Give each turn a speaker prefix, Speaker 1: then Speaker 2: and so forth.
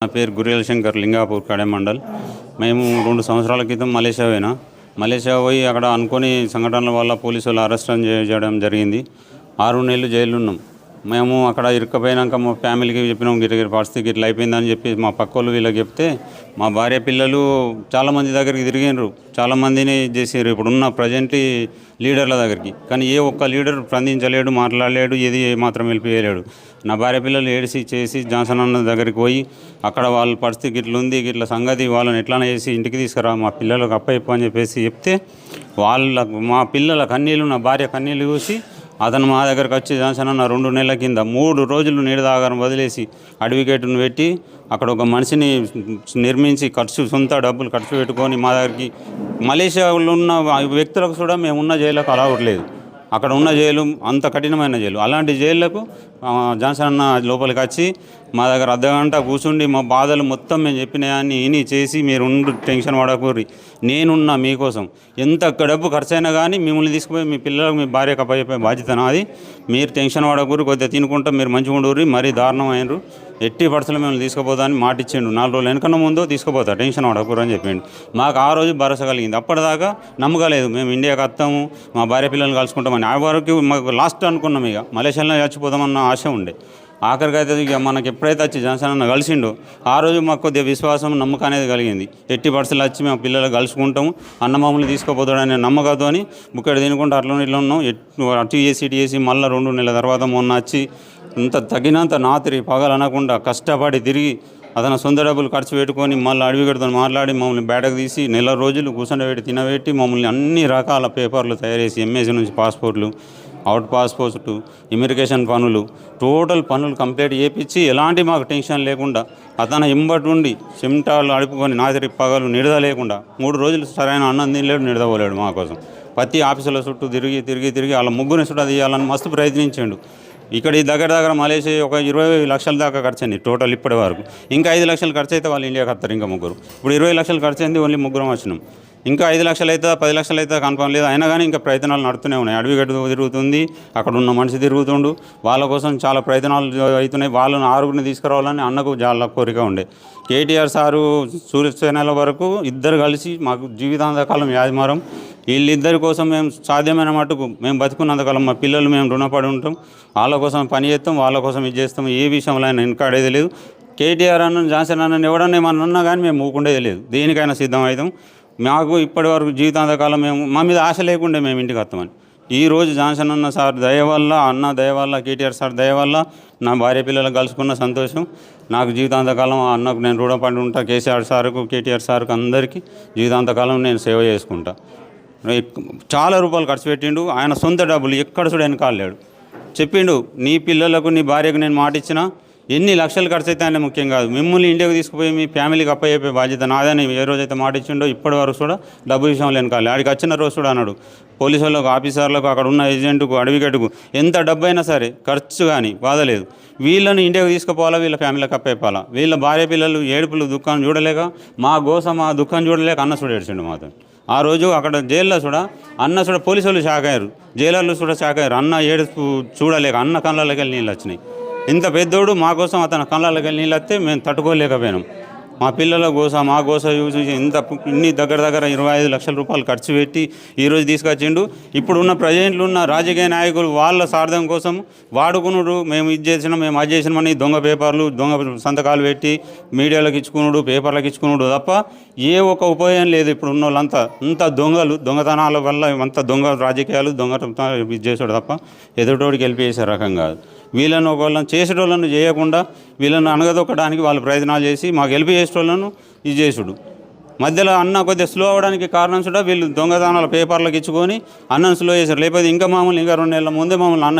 Speaker 1: నా పేరు గురియల్ శంకర్, లింగాపూర్ కడే మండల్. మేము 2 సంవత్సరాల క్రితం మలేషియా పోయి అక్కడ అనుకోని సంఘటనల వల్ల పోలీసు వాళ్ళు అరెస్ట్ చేయడం జరిగింది. 6 నెలలు జైలు ఉన్నాం. మేము అక్కడ ఇరుక్కుపోయినాక మా ఫ్యామిలీకి చెప్పినాం, గిట్ల పరిస్థితి ఇట్లా అయిపోయిందని చెప్పి మా పక్కోళ్ళు వీళ్ళకి చెప్తే మా భార్య పిల్లలు చాలామంది దగ్గరికి తిరిగినారు, చాలామందిని చేసారు ఇప్పుడున్న ప్రజెంట్ లీడర్ల దగ్గరికి. కానీ ఏ ఒక్క లీడర్ స్పందించలేడు, మాట్లాడలేడు, ఏది మాత్రం వెళ్ళిపోయలేడు. నా భార్య పిల్లలు ఏడిసి చేసి జాన్సన్ అన్న దగ్గరికి పోయి అక్కడ వాళ్ళ పరిస్థితి గిట్ల ఉంది, గిట్ల సంగతి, వాళ్ళని ఎట్లా చేసి ఇంటికి తీసుకురా, మా పిల్లలకు అప్పయిపో అని చెప్పేసి చెప్తే మా పిల్లల కన్నీళ్ళు, నా భార్య కన్నీళ్ళు చూసి అతను మా దగ్గరకు వచ్చి జాన్సన్ అన్న 2 నెలల కింద 3 రోజులు నీడదాగారం వదిలేసి అడ్వకేట్ను పెట్టి అక్కడ ఒక మనిషిని నిర్మించి సొంత డబ్బులు ఖర్చు పెట్టుకొని మా దగ్గరికి మలేషియాలో ఉన్న వ్యక్తులకు కూడా మేము ఉన్న జైలుకు అలవట్లేదు. అక్కడ ఉన్న జైలు అంత కఠినమైన జైలు. అలాంటి జైళ్లకు జాన్సన్ అన్న లోపలికి వచ్చి మా దగ్గర అర్ధగంట కూర్చుండి మా బాధలు మొత్తం మేము చెప్పినాయని ఇని చేసి, మీరు టెన్షన్ పడకూరి, నేనున్నా మీకోసం, ఎంత డబ్బు ఖర్చు అయినా కానీ మిమ్మల్ని తీసుకుపోయి మీ పిల్లలకు, మీ భార్యకు అప్పచెప్పే బాధ్యత నాది, మీరు టెన్షన్ పడకూరి, కొద్దిగా తినుకుంటా మీరు మంచిగా ఉండూరి, మరీ దారుణం అయినరు, ఎట్టి పరిస్థితుల్లో మిమ్మల్ని తీసుకుపోతామని మాట ఇచ్చిండు. 4 రోజులు వెనకన్నా ముందో తీసుకుపోతా, టెన్షన్ పడకూరు అని చెప్పిండు. మాకు ఆ రోజు భరోసా కలిగింది. అప్పటిదాకా నమ్మకలేదు, మేము ఇండియాకి వస్తాము, మా భార్య పిల్లల్ని కలుసుకుంటామని. ఆ వరకు మాకు లాస్ట్ అనుకున్నాం, ఇక మలేషియాలో చచ్చిపోతామన్న ఆశ ఉండే. ఆఖరికి అయితే ఇక మనకి ఎప్పుడైతే వచ్చి జాన్సన్ అన్న కలిసిండో ఆ రోజు మాకు కొద్దిగా విశ్వాసం, నమ్మకం అనేది కలిగింది. ఎట్టి పరిస్థితులు వచ్చి మేము పిల్లలు కలుసుకుంటాము, అన్న మమ్మల్ని తీసుకుపోతాడనే నమ్మకంతో బుక్కడి తినుకుంటూ అట్లా ఇట్లా ఉన్నాం. అటు చేసి మళ్ళీ 2 నెలల తర్వాత మొన్న వచ్చి ఇంత తగినంత రాత్రి పగలనకుండా కష్టపడి తిరిగి అతను సొంత డబ్బులు ఖర్చు పెట్టుకొని మళ్ళీ అడవిగడితో మాట్లాడి మమ్మల్ని బయటకు తీసి 4 నెలల రోజులు కూర్చొని తినబెట్టి మమ్మల్ని అన్ని రకాల పేపర్లు తయారు చేసి, ఎంఏసీ నుంచి పాస్పోర్ట్లు, అవుట్ పాస్పోర్టు, ఇమిగ్రేషన్ పనులు, టోటల్ పనులు కంప్లీట్ చేయించి ఎలాంటి మాకు టెన్షన్ లేకుండా అతను ఎంబటి ఉండి చెమటాలు అడుపుకొని నాదిరి పగలు నిడద లేకుండా 3 రోజులు సరైన అన్నం తినలేడు, నిడదపోలేడు మా కోసం. ప్రతి ఆఫీసుల చుట్టూ తిరిగి వాళ్ళ ముగ్గురిని చుట్టూ తీయాలని మస్తు ప్రయత్నించాడు. ఇక్కడ ఈ దగ్గర మలేషియా ఒక 20 లక్షల దాకా ఖర్చు అయింది టోటల్ ఇప్పటి వరకు. ఇంకా 5 లక్షలు ఖర్చు అయితే వాళ్ళు ఇండియాకి వస్తారు, ఇంకా ముగ్గురు. ఇప్పుడు 20 లక్షలు ఖర్చు అయింది, ఓన్లీ ముగ్గురం వచ్చినాం. ఇంకా 5 లక్షలు అవుతుందా 10 లక్షలు అవుతుందా కన్ఫర్మ్ లేదు. అయినా కానీ ఇంకా ప్రయత్నాలు నడుతూనే ఉన్నాయి. అడవిగడ్డ తిరుగుతుంది, అక్కడ ఉన్న మనిషి తిరుగుతుండు, వాళ్ళ కోసం చాలా ప్రయత్నాలు అవుతున్నాయి. వాళ్ళని 6గురిని తీసుకురావాలని అన్నకు చాలా కోరిక ఉండే. కేటీఆర్ సారు సూర్యసేనల వరకు ఇద్దరు కలిసి మాకు జీవితాంతకాలం యాజమారం, వీళ్ళిద్దరి కోసం మేము సాధ్యమైన మటుకు మేము బతుకున్నంతకాలం మా పిల్లలు మేము రుణపడి ఉంటాం, వాళ్ళ కోసం పని చేస్తాం, వాళ్ళ కోసం ఇది చేస్తాం. ఏ విషయంలో అయినా వెనకాడేది లేదు. కేటీఆర్ అన్న, జాన్సన్ అన్న ఎవడన్నా ఏమన్నా అన్నా కానీ మేము ఊకుండేది లేదు, దేనికైనా సిద్ధం అవుతాం. మాకు ఇప్పటి వరకు జీవితాంతకాలం మేము మా మీద ఆశ లేకుండే మేము ఇంటికి వస్తామని. ఈరోజు జాన్సన్ అన్న సార్ దయ వల్ల, అన్న దయ వల్ల, కేటీఆర్ సార్ దయ వల్ల నా భార్య పిల్లలకు కలుసుకున్న సంతోషం. నాకు జీవితాంతకాలం అన్నకు నేను రుణపడి ఉంటా. కేసీఆర్ సార్కు, కేటీఆర్ సార్కు అందరికీ జీవితాంతకాలం నేను సేవ చేసుకుంటా. చాలా రూపాయలు ఖర్చు పెట్టిండు, ఆయన సొంత డబ్బులు ఎక్కడ చూడ వెనకాలేడు. చెప్పిండు, నీ పిల్లలకు, నీ భార్యకు నేను మాట ఇచ్చిన, ఎన్ని లక్షలు ఖర్చు అయితే ఆయన ముఖ్యం కాదు, మిమ్మల్ని ఇండియాకి తీసుకుపోయి మీ ఫ్యామిలీకి అప్పయ్యే బాధ్యత నాదని ఏ రోజైతే మాట ఇచ్చిండో ఇప్పటి వరకు కూడా డబ్బు విషయంలో వెనకాలి. ఆడికి వచ్చిన రోజు కూడా అన్నాడు, పోలీసు వాళ్ళకు, ఆఫీసర్లకు, అక్కడ ఉన్న ఏజెంట్కు, అడవిగట్టుకు ఎంత డబ్బు అయినా సరే ఖర్చు కానీ బాధలేదు, వీళ్ళని ఇండియాకి తీసుకుపోవాలా, వీళ్ళ ఫ్యామిలీకి అప్పయిపోవాలా. వీళ్ళ భార్య పిల్లలు ఏడుపులు దుఃఖం చూడలేక, మా దుఃఖం చూడలేక అన్న చూడ ఏడ్చిండు మాతో. ఆ రోజు అక్కడ జైల్లో కూడా అన్న కూడా పోలీసు వాళ్ళు షాక్ అయ్యారు, జైలర్లు కూడా షాక్ అయ్యారు. అన్న ఏడుపు చూడలేక అన్న కళ్ళకి వెళ్ళి నీళ్ళు వచ్చినాయి. ఇంత పెద్దోడు మా కోసం అతని కళ్ళకి వెళ్ళి నీళ్ళు వస్తే మేము తట్టుకోలేకపోయినాం. మా పిల్లల కోసం, మా కోసం చూసి ఇన్ని దగ్గర 25 లక్షల రూపాయలు ఖర్చు పెట్టి ఈరోజు తీసుకొచ్చిండు. ఇప్పుడున్న ప్రజెంట్లు ఉన్న రాజకీయ నాయకులు వాళ్ళ స్వార్థం కోసం వాడుకున్నాడు. మేము ఇది చేసినాం, మేము అది చేసినామని దొంగ పేపర్లు, దొంగ సంతకాలు పెట్టి మీడియాలకు ఇచ్చుకున్నాడు, పేపర్లకు ఇచ్చుకున్నాడు తప్ప ఏ ఒక్క ఉపయోగం లేదు. ఇప్పుడు ఉన్న వాళ్ళంతా అంత దొంగతనాల వల్ల అంత దొంగ రాజకీయాలు, ఇది చేసాడు తప్ప ఎదుటోడికి వెళ్ళిపోయేసే రకం కాదు. వీళ్ళను ఒకళ్ళని చేసేటోళ్ళను చేయకుండా వీళ్ళను అనగదొక్కడానికి వాళ్ళు ప్రయత్నాలు చేసి మాకు హెల్ప్ చేసేటోళ్ళను ఇది చేసుడు. మధ్యలో అన్న కొద్దిగా స్లో అవ్వడానికి కారణం కూడా వీళ్ళు దొంగతనాల పేపర్లకు ఇచ్చుకొని అన్నను స్లో చేశారు. లేకపోతే ఇంకా 2 నెలల ముందే మమ్మల్ని అన్న